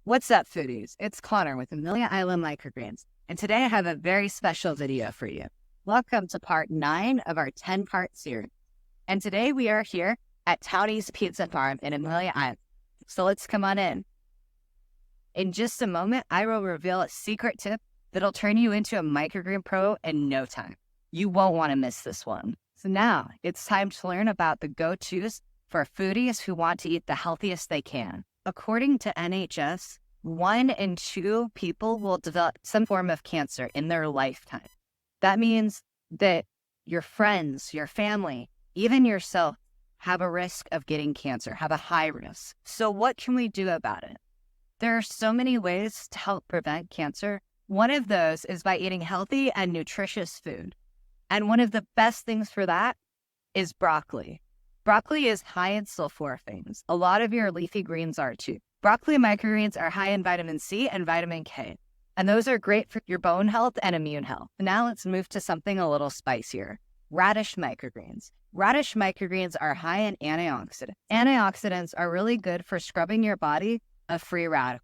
What's up, foodies? It's Connor with Amelia Island Microgreens, and today I have a very special video for you. Welcome to part 9 of our 10-part series. And today we are here at Townie's Pizza Farm in Amelia Island. So let's come on in. In just a moment, I will reveal a secret tip that'll turn you into a microgreen pro in no time. You won't want to miss this one. So now it's time to learn about the go-tos for foodies who want to eat the healthiest they can. According to NHS, 1 in 2 people will develop some form of cancer in their lifetime. That means that your friends, your family, even yourself have a risk of getting cancer, have a high risk. So what can we do about it? There are so many ways to help prevent cancer. One of those is by eating healthy and nutritious food. And one of the best things for that is broccoli. Broccoli is high in sulforaphane. A lot of your leafy greens are too. Broccoli microgreens are high in vitamin C and vitamin K, and those are great for your bone health and immune health. Now let's move to something a little spicier. Radish microgreens. Radish microgreens are high in antioxidants. Antioxidants are really good for scrubbing your body of free radicals.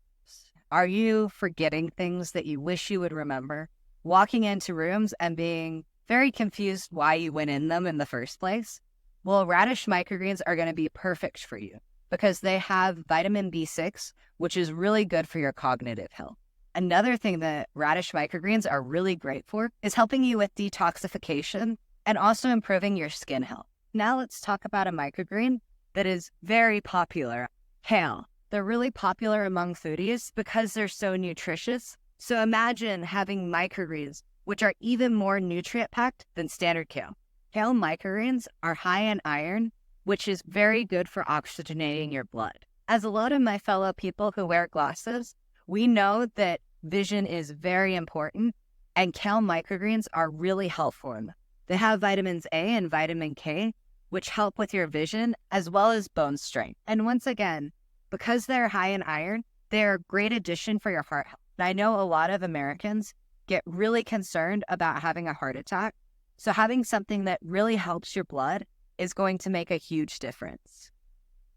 Are you forgetting things that you wish you would remember? Walking into rooms and being very confused why you went in them in the first place? Well, radish microgreens are going to be perfect for you because they have vitamin B6, which is really good for your cognitive health. Another thing that radish microgreens are really great for is helping you with detoxification and also improving your skin health. Now let's talk about a microgreen that is very popular, kale. They're really popular among foodies because they're so nutritious. So imagine having microgreens, which are even more nutrient-packed than standard kale. Kale microgreens are high in iron, which is very good for oxygenating your blood. As a lot of my fellow people who wear glasses, we know that vision is very important, and kale microgreens are really helpful in them. They have vitamins A and vitamin K, which help with your vision as well as bone strength. And once again, because they're high in iron, they're a great addition for your heart health. And I know a lot of Americans get really concerned about having a heart attack. So having something that really helps your blood is going to make a huge difference.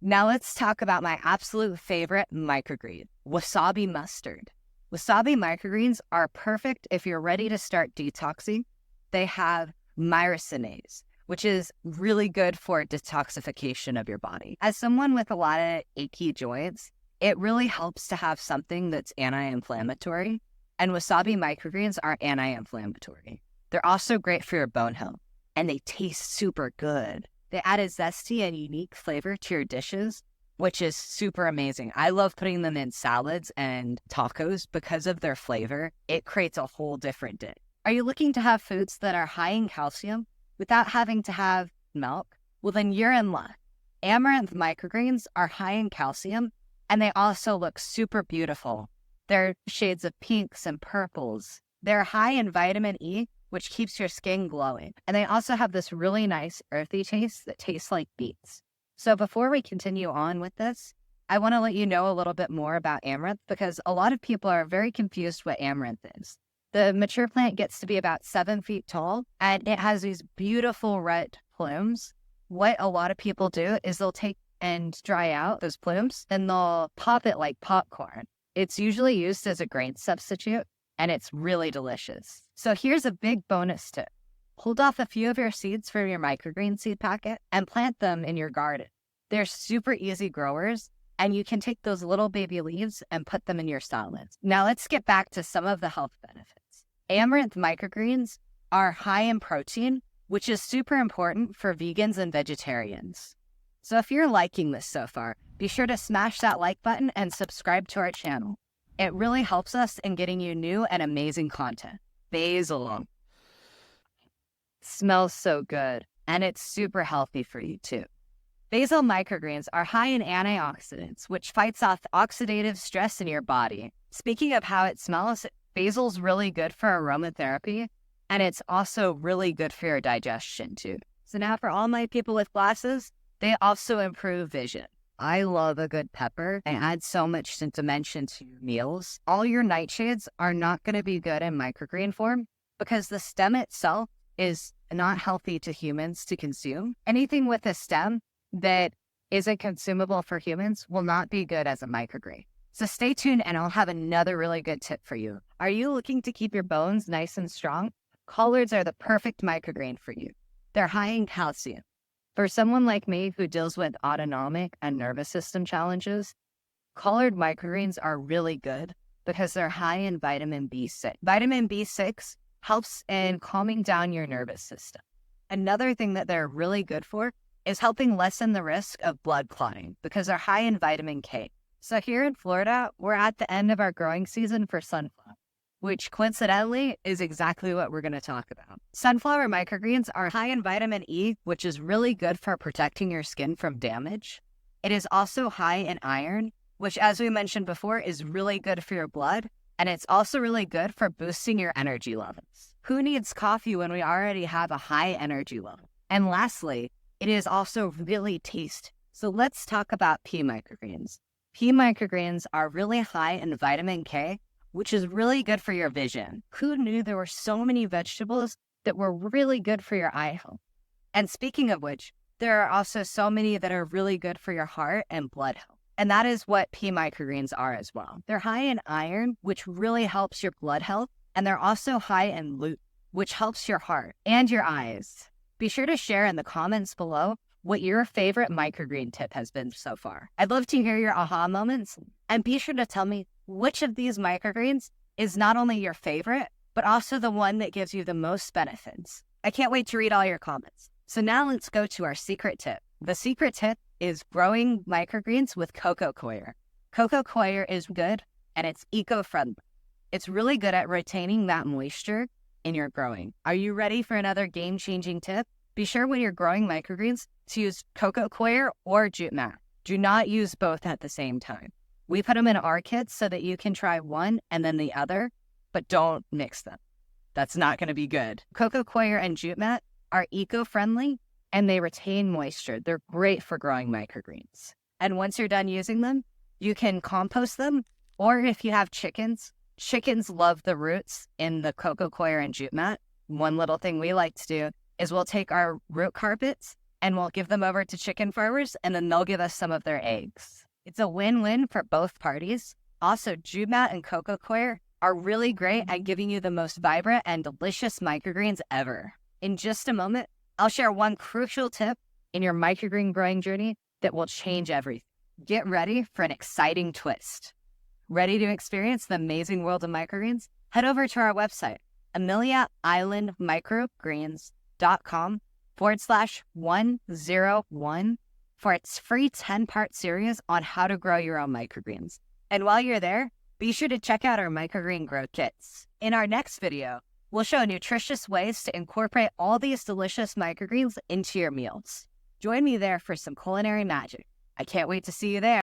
Now let's talk about my absolute favorite microgreen, wasabi mustard. Wasabi microgreens are perfect if you're ready to start detoxing. They have myrosinase, which is really good for detoxification of your body. As someone with a lot of achy joints, it really helps to have something that's anti-inflammatory, and wasabi microgreens are anti-inflammatory. They're also great for your bone health, and they taste super good. They add a zesty and unique flavor to your dishes, which is super amazing. I love putting them in salads and tacos because of their flavor. It creates a whole different dish. Are you looking to have foods that are high in calcium without having to have milk? Well, then you're in luck. Amaranth microgreens are high in calcium, and they also look super beautiful. They're shades of pinks and purples. They're high in vitamin E, which keeps your skin glowing. And they also have this really nice earthy taste that tastes like beets. So before we continue on with this, I want to let you know a little bit more about amaranth because a lot of people are very confused what amaranth is. The mature plant gets to be about 7 feet tall, and it has these beautiful red plumes. What a lot of people do is they'll take and dry out those plumes, and they'll pop it like popcorn. It's usually used as a grain substitute, and it's really delicious. So here's a big bonus tip. Hold off a few of your seeds from your microgreen seed packet and plant them in your garden. They're super easy growers, and you can take those little baby leaves and put them in your salads. Now let's get back to some of the health benefits. Amaranth microgreens are high in protein, which is super important for vegans and vegetarians. So if you're liking this so far, be sure to smash that like button and subscribe to our channel. It really helps us in getting you new and amazing content. Basil. Smells so good, and it's super healthy for you too. Basil microgreens are high in antioxidants, which fights off oxidative stress in your body. Speaking of how it smells, basil's really good for aromatherapy, and it's also really good for your digestion too. So now for all my people with glasses, they also improve vision. I love a good pepper. They add so much dimension to your meals. All your nightshades are not going to be good in microgreen form because the stem itself is not healthy to humans to consume. Anything with a stem that isn't consumable for humans will not be good as a microgreen. So stay tuned and I'll have another really good tip for you. Are you looking to keep your bones nice and strong? Collards are the perfect microgreen for you. They're high in calcium. For someone like me who deals with autonomic and nervous system challenges, collared microgreens are really good because they're high in vitamin B6. Vitamin B6 helps in calming down your nervous system. Another thing that they're really good for is helping lessen the risk of blood clotting because they're high in vitamin K. So here in Florida, we're at the end of our growing season for sunflower, which coincidentally is exactly what we're going to talk about. Sunflower microgreens are high in vitamin E, which is really good for protecting your skin from damage. It is also high in iron, which, as we mentioned before, is really good for your blood. And it's also really good for boosting your energy levels. Who needs coffee when we already have a high energy level? And lastly, it is also really tasty. So let's talk about pea microgreens. Pea microgreens are really high in vitamin K, which is really good for your vision. Who knew there were so many vegetables that were really good for your eye health? And speaking of which, there are also so many that are really good for your heart and blood health. And that is what pea microgreens are as well. They're high in iron, which really helps your blood health. And they're also high in lutein, which helps your heart and your eyes. Be sure to share in the comments below what your favorite microgreen tip has been so far. I'd love to hear your aha moments. And be sure to tell me which of these microgreens is not only your favorite, but also the one that gives you the most benefits. I can't wait to read all your comments. So now let's go to our secret tip. The secret tip is growing microgreens with coco coir. Coco coir is good and it's eco-friendly. It's really good at retaining that moisture in your growing. Are you ready for another game-changing tip? Be sure when you're growing microgreens to use coco coir or jute mat. Do not use both at the same time. We put them in our kits so that you can try one and then the other, but don't mix them. That's not going to be good. Coco coir and jute mat are eco-friendly and they retain moisture. They're great for growing microgreens. And once you're done using them, you can compost them, or if you have chickens, chickens love the roots in the coco coir and jute mat. One little thing we like to do is we'll take our root carpets and we'll give them over to chicken farmers and then they'll give us some of their eggs. It's a win-win for both parties. Also, jute mat and coco coir are really great at giving you the most vibrant and delicious microgreens ever. In just a moment, I'll share one crucial tip in your microgreen growing journey that will change everything. Get ready for an exciting twist. Ready to experience the amazing world of microgreens? Head over to our website, ameliaislandmicrogreens.com/101 for its free 10-part series on how to grow your own microgreens. And while you're there, be sure to check out our microgreen grow kits. In our next video, we'll show nutritious ways to incorporate all these delicious microgreens into your meals. Join me there for some culinary magic. I can't wait to see you there.